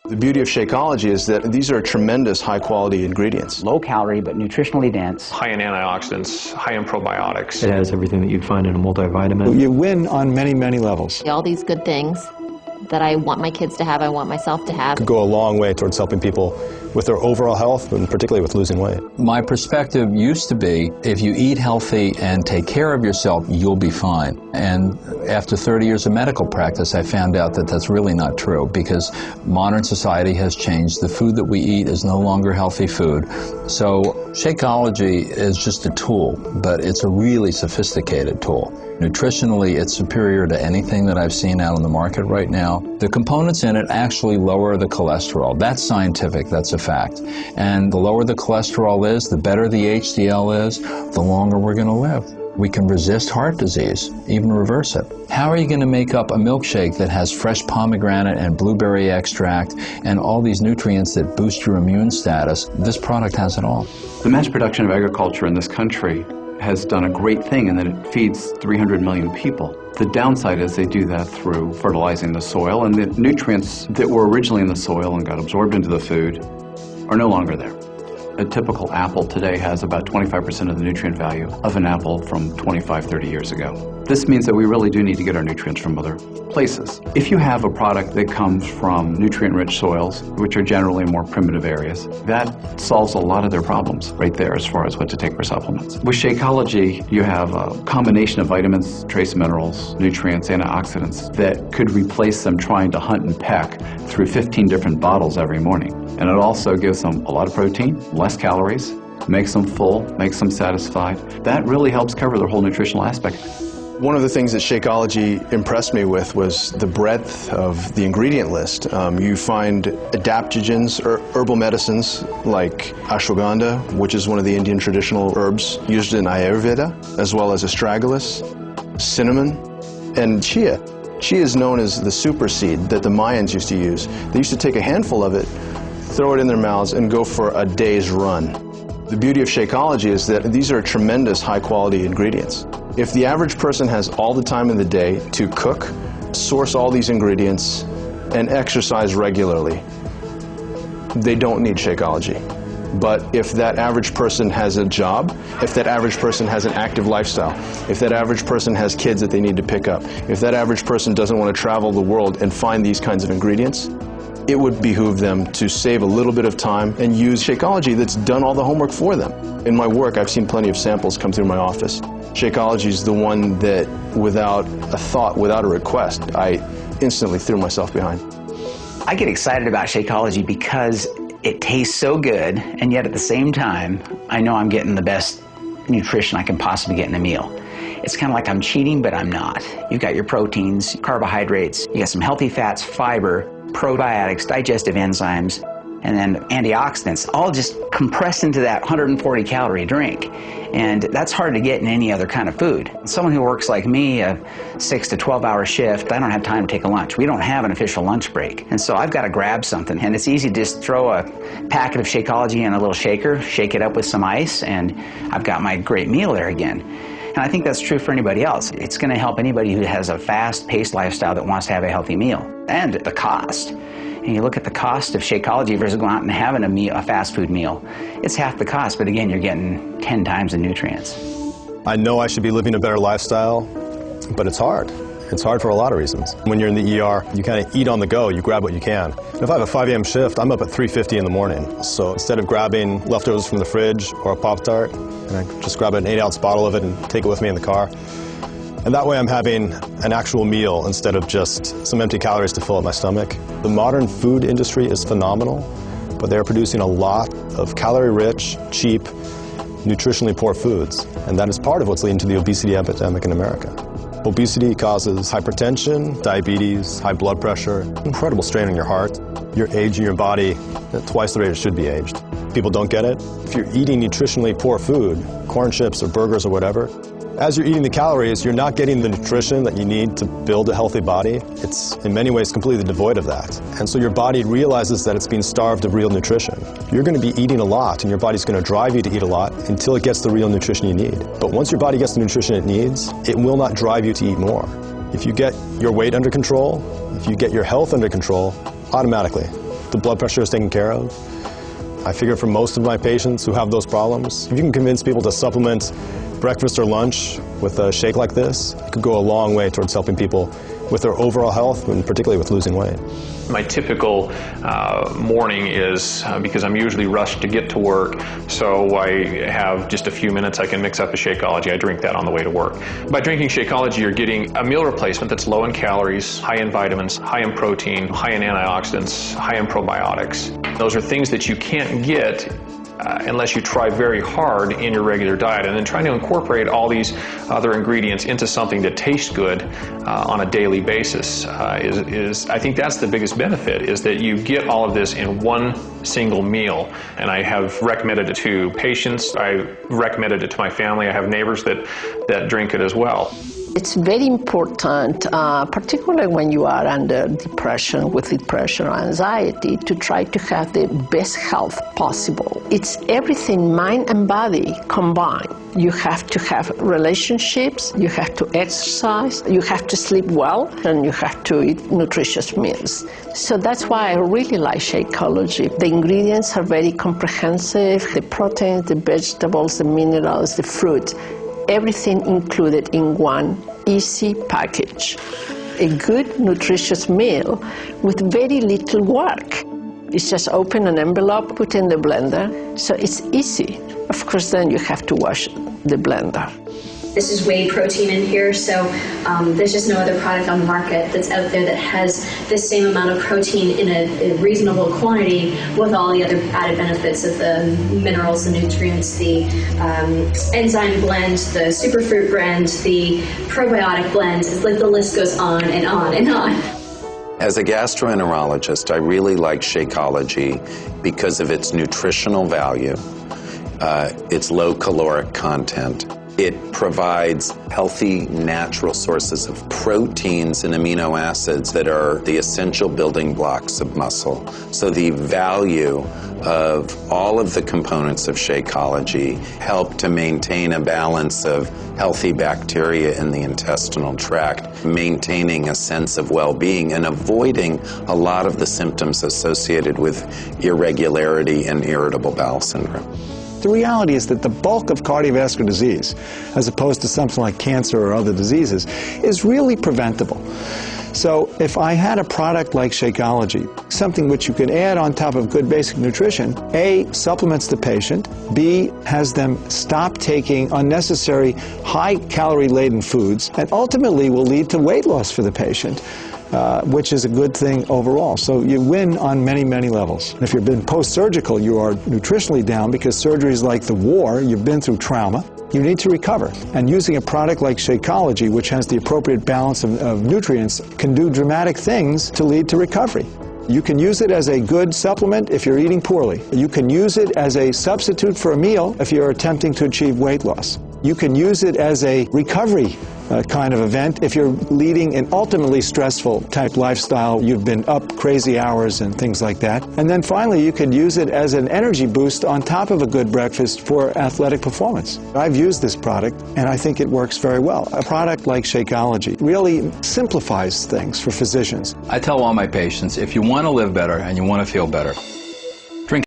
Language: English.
The beauty of Shakeology is that these are tremendous high-quality ingredients. Low calorie, but nutritionally dense. High in antioxidants, high in probiotics. It has everything that you'd find in a multivitamin. You win on many, many levels. All these good things that I want my kids to have, I want myself to have. Could go a long way towards helping people with their overall health and particularly with losing weight. My perspective used to be, if you eat healthy and take care of yourself, you'll be fine. And after 30 years of medical practice, I found out that that's really not true, because modern society has changed. The food that we eat is no longer healthy food. So Shakeology is just a tool, but it's a really sophisticated tool. Nutritionally, it's superior to anything that I've seen out on the market right now. The components in it actually lower the cholesterol. That's scientific, that's a fact. And the lower the cholesterol is, the better the HDL is, the longer we're going to live. We can resist heart disease, even reverse it. How are you going to make up a milkshake that has fresh pomegranate and blueberry extract and all these nutrients that boost your immune status? This product has it all. The mass production of agriculture in this country has done a great thing in that it feeds 300 million people. The downside is they do that through fertilizing the soil, and the nutrients that were originally in the soil and got absorbed into the food are no longer there. A typical apple today has about 25% of the nutrient value of an apple from 25, 30 years ago. This means that we really do need to get our nutrients from other places. If you have a product that comes from nutrient-rich soils, which are generally more primitive areas, that solves a lot of their problems right there as far as what to take for supplements. With Shakeology, you have a combination of vitamins, trace minerals, nutrients, antioxidants that could replace them trying to hunt and peck through 15 different bottles every morning. And it also gives them a lot of protein, less calories, makes them full, makes them satisfied. That really helps cover their whole nutritional aspect. One of the things that Shakeology impressed me with was the breadth of the ingredient list. You find adaptogens, or herbal medicines like ashwagandha, which is one of the Indian traditional herbs used in Ayurveda, as well as astragalus, cinnamon, and chia. Chia is known as the super seed that the Mayans used to use. They used to take a handful of it, throw it in their mouths, and go for a day's run. The beauty of Shakeology is that these are tremendous high-quality ingredients. If the average person has all the time in the day to cook, source all these ingredients, and exercise regularly, they don't need Shakeology. But if that average person has a job, if that average person has an active lifestyle, if that average person has kids that they need to pick up, if that average person doesn't want to travel the world and find these kinds of ingredients, it would behoove them to save a little bit of time and use Shakeology that's done all the homework for them. In my work, I've seen plenty of samples come through my office. Shakeology is the one that, without a thought, without a request, I instantly threw myself behind. I get excited about Shakeology because it tastes so good, and yet at the same time, I know I'm getting the best nutrition I can possibly get in a meal. It's kind of like I'm cheating, but I'm not. You've got your proteins, carbohydrates, you got some healthy fats, fiber, probiotics, digestive enzymes, and then antioxidants, all just compressed into that 140 calorie drink. And that's hard to get in any other kind of food. Someone who works like me, a 6 to 12 hour shift, I don't have time to take a lunch. We don't have an official lunch break. And so I've got to grab something. And it's easy to just throw a packet of Shakeology in a little shaker, shake it up with some ice, and I've got my great meal there again. And I think that's true for anybody else. It's going to help anybody who has a fast-paced lifestyle that wants to have a healthy meal. And the cost. And you look at the cost of Shakeology versus going out and having a fast food meal. It's half the cost, but again, you're getting 10 times the nutrients. I know I should be living a better lifestyle, but it's hard. It's hard for a lot of reasons. When you're in the ER, you kind of eat on the go, you grab what you can. And if I have a 5 a.m. shift, I'm up at 3:50 in the morning. So instead of grabbing leftovers from the fridge or a Pop-Tart, I just grab an 8-ounce bottle of it and take it with me in the car. And that way I'm having an actual meal instead of just some empty calories to fill up my stomach. The modern food industry is phenomenal, but they're producing a lot of calorie-rich, cheap, nutritionally poor foods. And that is part of what's leading to the obesity epidemic in America. Obesity causes hypertension, diabetes, high blood pressure, incredible strain on your heart. You're aging your body at twice the rate it should be aged. People don't get it. If you're eating nutritionally poor food, corn chips or burgers or whatever, as you're eating the calories, you're not getting the nutrition that you need to build a healthy body. It's in many ways completely devoid of that. And so your body realizes that it's being starved of real nutrition. You're going to be eating a lot, and your body's going to drive you to eat a lot until it gets the real nutrition you need. But once your body gets the nutrition it needs, it will not drive you to eat more. If you get your weight under control, if you get your health under control, automatically the blood pressure is taken care of. I figure for most of my patients who have those problems, if you can convince people to supplement breakfast or lunch with a shake like this, it could go a long way towards helping people with their overall health and particularly with losing weight. My typical morning is, because I'm usually rushed to get to work, so I have just a few minutes, I can mix up a Shakeology. I drink that on the way to work. By drinking Shakeology, you're getting a meal replacement that's low in calories, high in vitamins, high in protein, high in antioxidants, high in probiotics. Those are things that you can't get unless you try very hard in your regular diet, and then trying to incorporate all these other ingredients into something that tastes good on a daily basis I think that's the biggest benefit, is that you get all of this in one single meal. And I have recommended it to patients, I recommended it to my family, I have neighbors that drink it as well. It's very important, particularly when you are under depression, with depression or anxiety, to try to have the best health possible. It's everything, mind and body combined. You have to have relationships, you have to exercise, you have to sleep well, and you have to eat nutritious meals. So that's why I really like Shakeology. The ingredients are very comprehensive, the proteins, the vegetables, the minerals, the fruit. Everything included in one easy package. A good, nutritious meal with very little work. It's just open an envelope, put in the blender, so it's easy. Of course, then you have to wash the blender. This is whey protein in here, so there's just no other product on the market that's out there that has the same amount of protein in a reasonable quantity with all the other added benefits of the minerals, the nutrients, the enzyme blend, the superfruit blend, the probiotic blend. It's like the list goes on and on and on. As a gastroenterologist, I really like Shakeology because of its nutritional value, its low caloric content. It provides healthy, natural sources of proteins and amino acids that are the essential building blocks of muscle. So the value of all of the components of Shakeology help to maintain a balance of healthy bacteria in the intestinal tract, maintaining a sense of well-being and avoiding a lot of the symptoms associated with irregularity and irritable bowel syndrome. The reality is that the bulk of cardiovascular disease, as opposed to something like cancer or other diseases, is really preventable. So if I had a product like Shakeology, something which you can add on top of good basic nutrition, A, supplements the patient, B, has them stop taking unnecessary high-calorie-laden foods, and ultimately will lead to weight loss for the patient, which is a good thing overall. So you win on many, many levels. If you've been post-surgical, you are nutritionally down because surgery is like the war. You've been through trauma. You need to recover. And using a product like Shakeology, which has the appropriate balance of nutrients, can do dramatic things to lead to recovery. You can use it as a good supplement if you're eating poorly. You can use it as a substitute for a meal if you're attempting to achieve weight loss. You can use it as a recovery kind of event if you're leading an ultimately stressful type lifestyle. You've been up crazy hours and things like that. And then finally, you could use it as an energy boost on top of a good breakfast for athletic performance. I've used this product, and I think it works very well. A product like Shakeology really simplifies things for physicians. I tell all my patients, if you want to live better and you want to feel better,